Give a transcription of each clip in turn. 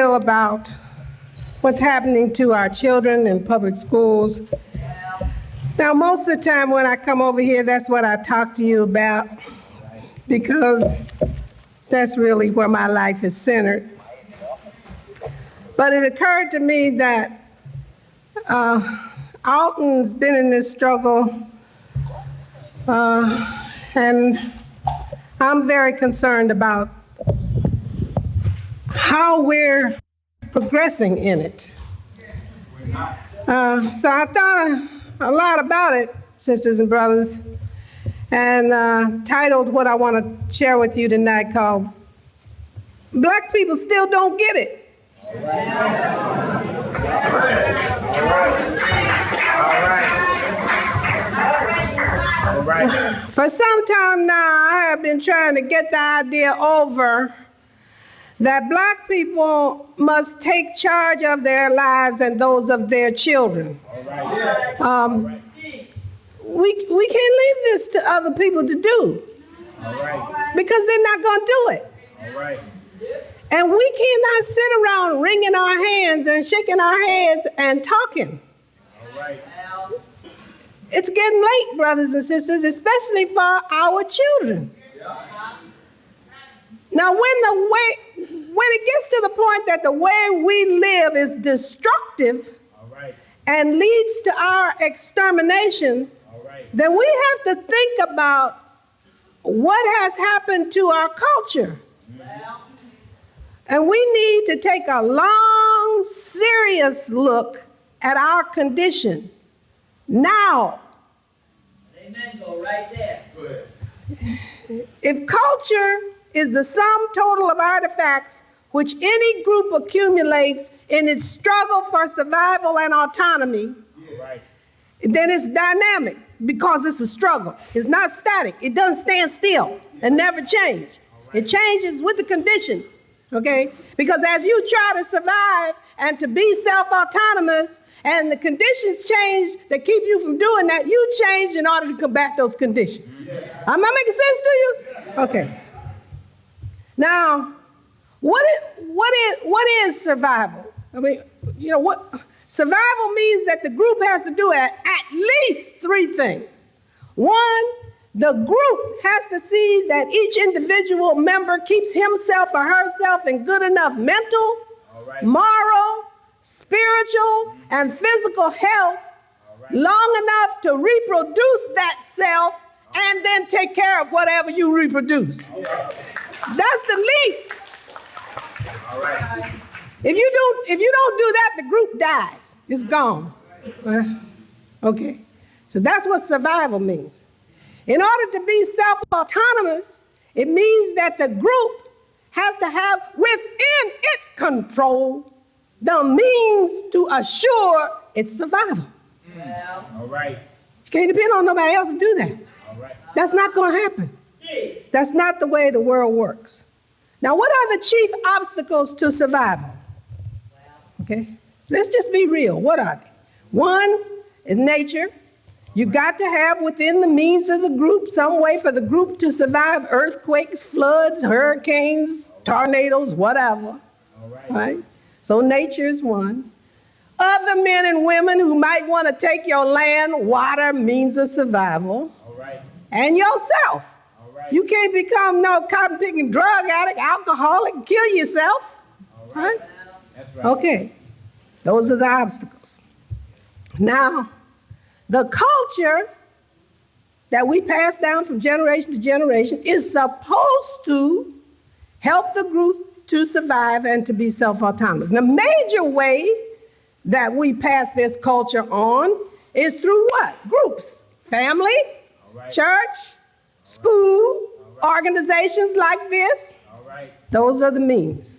about what's happening to our children in public schools. Now, most of the time when I come over here, that's what I talk to you about, because that's really where my life is centered. But it occurred to me that Alton's been in this struggle, and I'm very concerned about how we're progressing in it. So I thought a lot about it, sisters and brothers, and titled what I want to share with you tonight called Black People Still Don't Get It. All right. For some time now, I have been trying to get the idea over that Black people must take charge of their lives and those of their children. We can't leave this to other people to do, because they're not going to do it. And we cannot sit around wringing our hands and shaking our heads and talking. It's getting late, brothers and sisters, especially for our children. Now, when it gets to the point that the way we live is destructive and leads to our extermination, then we have to think about what has happened to our culture. And we need to take a long, serious look at our condition now. Amen. Go right there. Go ahead. If culture is the sum total of artifacts which any group accumulates in its struggle for survival and autonomy, then it's dynamic, because it's a struggle. It's not static. It doesn't stand still and never change. It changes with the condition, okay? Because as you try to survive and to be self-autonomous, and the conditions change that keep you from doing that, you change in order to combat those conditions. Am I making sense to you? Okay. Now, what is survival? I mean, what survival means that the group has to do at least three things. One, the group has to see that each individual member keeps himself or herself in good enough mental, moral, spiritual, and physical health long enough to reproduce that self and then take care of whatever you reproduce. That's the least. If you don't do that, the group dies. It's gone. Okay. So that's what survival means. In order to be self-autonomous, it means that the group has to have within its control the means to assure its survival. All right. You can't depend on nobody else to do that. That's not going to happen. That's not the way the world works. Now, what are the chief obstacles to survival? Okay, let's just be real. What are they? One is nature. You got to have within the means of the group some way for the group to survive earthquakes, floods, hurricanes, tornadoes, whatever. Right? So nature is one. Other men and women who might want to take your land, water, means of survival. And yourself. You can't become no cotton-picking drug addict, alcoholic, kill yourself. Right? That's right. Okay. Those are the obstacles. Now, the culture that we pass down from generation to generation is supposed to help the group to survive and to be self-autonomous. The major way that we pass this culture on is through what? Groups. Family, church, school, organizations like this. Those are the means.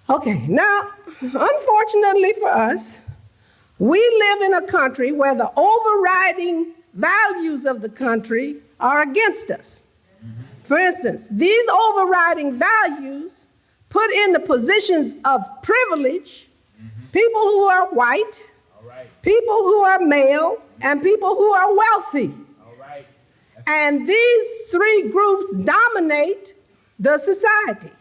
Okay, now, unfortunately for us, we live in a country where the overriding values of the country are against us. For instance, these overriding values put in the positions of privilege people who are white, people who are male, and people who are wealthy. And these three groups dominate the society.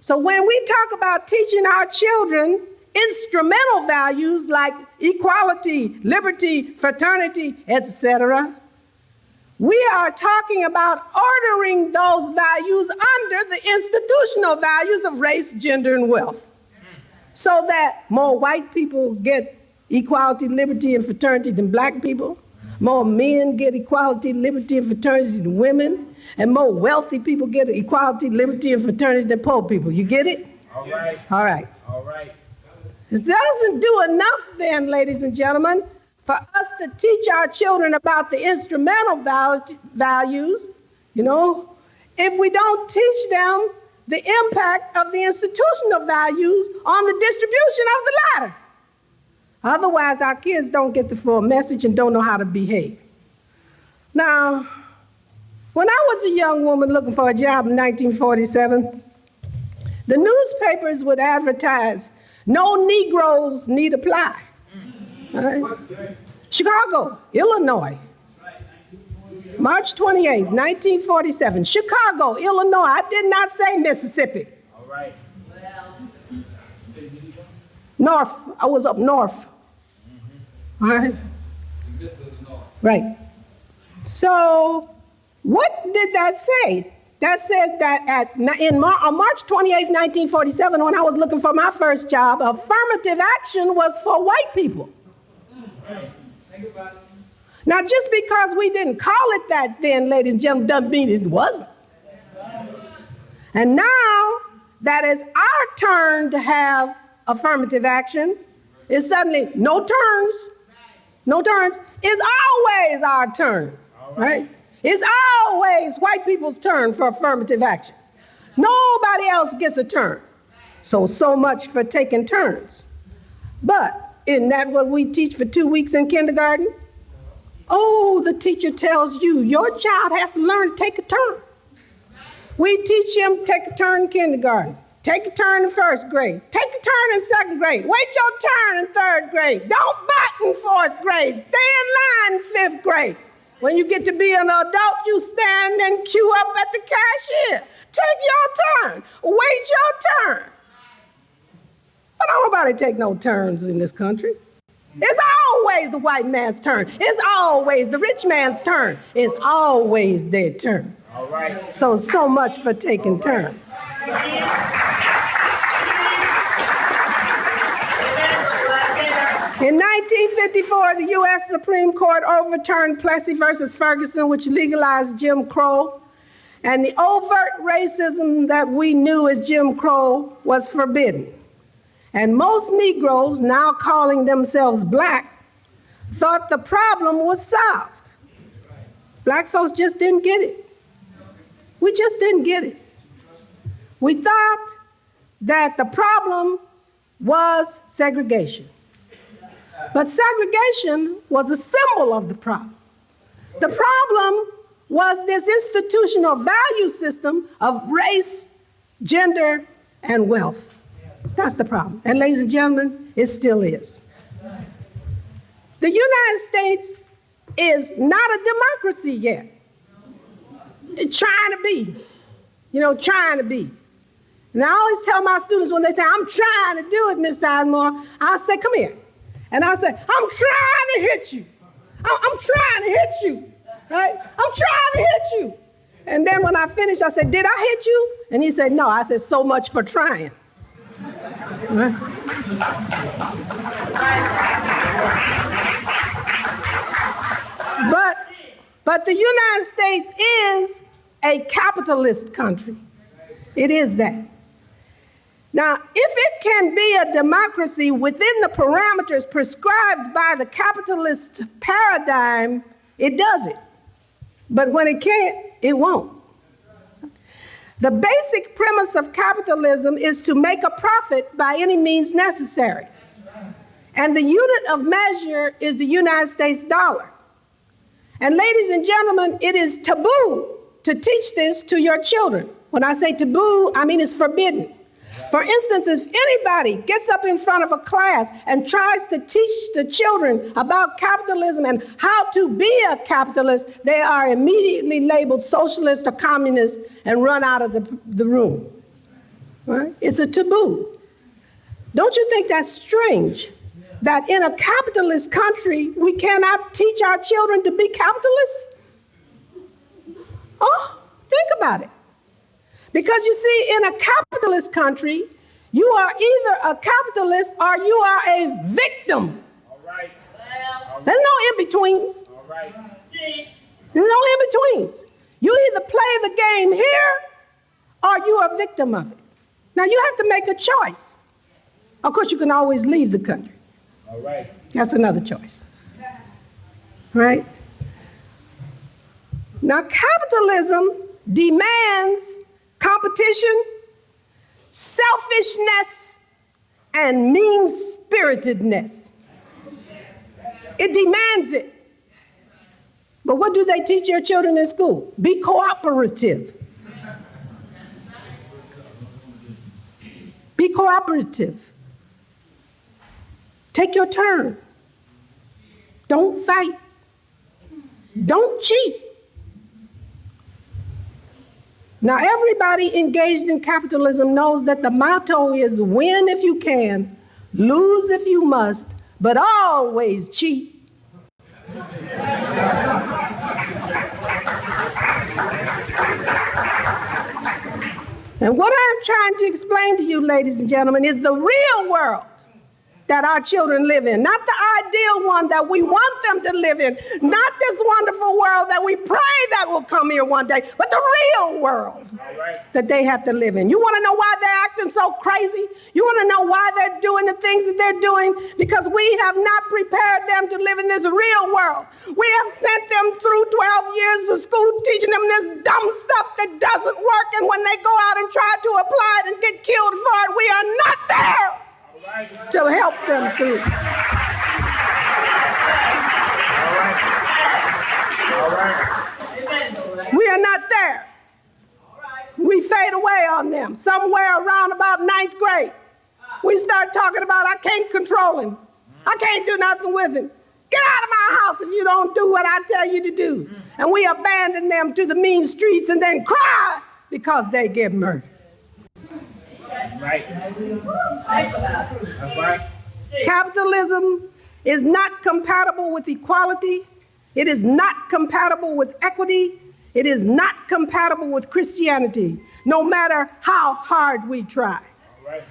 So when we talk about teaching our children instrumental values like equality, liberty, fraternity, etc., we are talking about ordering those values under the institutional values of race, gender, and wealth, so that more white people get equality, liberty, and fraternity than black people, more men get equality, liberty, and fraternity than women, and more wealthy people get equality, liberty, and fraternity than poor people. You get it? All right. All right. All right. It doesn't do enough then, ladies and gentlemen, for us to teach our children about the instrumental values, if we don't teach them the impact of the institutional values on the distribution of the latter. Otherwise, our kids don't get the full message and don't know how to behave. Now, when I was a young woman looking for a job in 1947, the newspapers would advertise, "No Negroes need apply." All right. Chicago, Illinois, March 28, 1947. Chicago, Illinois. I did not say Mississippi. All right. North. I was up north. All right. Right. So, what did that say? That said that on March 28, 1947, when I was looking for my first job, affirmative action was for white people. Now, just because we didn't call it that then, ladies and gentlemen, doesn't mean it wasn't. And now that it's our turn to have affirmative action, it's suddenly no turns. No turns. It's always our turn, right? It's always white people's turn for affirmative action. Nobody else gets a turn. So much for taking turns. But isn't that what we teach for 2 weeks in kindergarten? Oh, the teacher tells you, your child has to learn to take a turn. We teach him take a turn in kindergarten, take a turn in first grade, take a turn in second grade, wait your turn in third grade, don't butt in fourth grade, stay in line in fifth grade. When you get to be an adult, you stand and queue up at the cashier. Take your turn, wait your turn. But don't nobody take no turns in this country. It's always the white man's turn. It's always the rich man's turn. It's always their turn. All right. So much for taking turns. In 1954, the U.S. Supreme Court overturned Plessy versus Ferguson, which legalized Jim Crow. And the overt racism that we knew as Jim Crow was forbidden. And most Negroes, now calling themselves black, thought the problem was solved. Black folks just didn't get it. We just didn't get it. We thought that the problem was segregation. But segregation was a symbol of the problem. The problem was this institutional value system of race, gender, and wealth. That's the problem. And ladies and gentlemen, it still is. The United States is not a democracy yet. It's trying to be, trying to be. And I always tell my students when they say, I'm trying to do it, Miss Sizemore, I say, come here. And I say, I'm trying to hit you. I'm trying to hit you, right? I'm trying to hit you. And then when I finish, I said, did I hit you? And he said, no. I said, so much for trying. Right? But the United States is a capitalist country. It is that. Now, if it can be a democracy within the parameters prescribed by the capitalist paradigm, it does it. But when it can't, it won't. The basic premise of capitalism is to make a profit by any means necessary. And the unit of measure is the United States dollar. And ladies and gentlemen, it is taboo to teach this to your children. When I say taboo, I mean it's forbidden. For instance, if anybody gets up in front of a class and tries to teach the children about capitalism and how to be a capitalist, they are immediately labeled socialist or communist and run out of the room. Right? It's a taboo. Don't you think that's strange? That in a capitalist country, we cannot teach our children to be capitalists? Oh, think about it. Because you see, in a capitalist country, you are either a capitalist or you are a victim. All right. There's no in-betweens. All right. There's no in-betweens. You either play the game here or you are a victim of it. Now, you have to make a choice. Of course, you can always leave the country. All right. That's another choice. Right? Now, capitalism demands competition, selfishness, and mean-spiritedness. It demands it. But what do they teach your children in school? Be cooperative. Be cooperative. Take your turn. Don't fight. Don't cheat. Now, everybody engaged in capitalism knows that the motto is win if you can, lose if you must, but always cheat. And what I'm trying to explain to you, ladies and gentlemen, is the real world that our children live in, not the ideal one that we want them to live in, not this wonderful world that we pray that will come here one day, but the real world that they have to live in. You want to know why they're acting so crazy? You want to know why they're doing the things that they're doing? Because we have not prepared them to live in this real world. We have sent them through 12 years of school teaching them this dumb stuff that doesn't work, and when they go out and try to apply it and get killed for it, we are not there to help them through. We are not there. We fade away on them. Somewhere around about 9th grade, we start talking about, I can't control him. I can't do nothing with him. Get out of my house if you don't do what I tell you to do. And we abandon them to the mean streets and then cry because they get murdered. Right. That's right. Capitalism is not compatible with equality. It is not compatible with equity. It is not compatible with Christianity, no matter how hard we try. Right.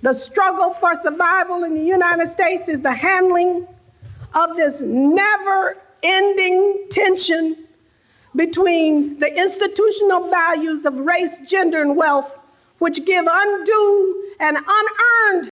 The struggle for survival in the United States is the handling of this never-ending tension between the institutional values of race, gender, and wealth, which give undue and unearned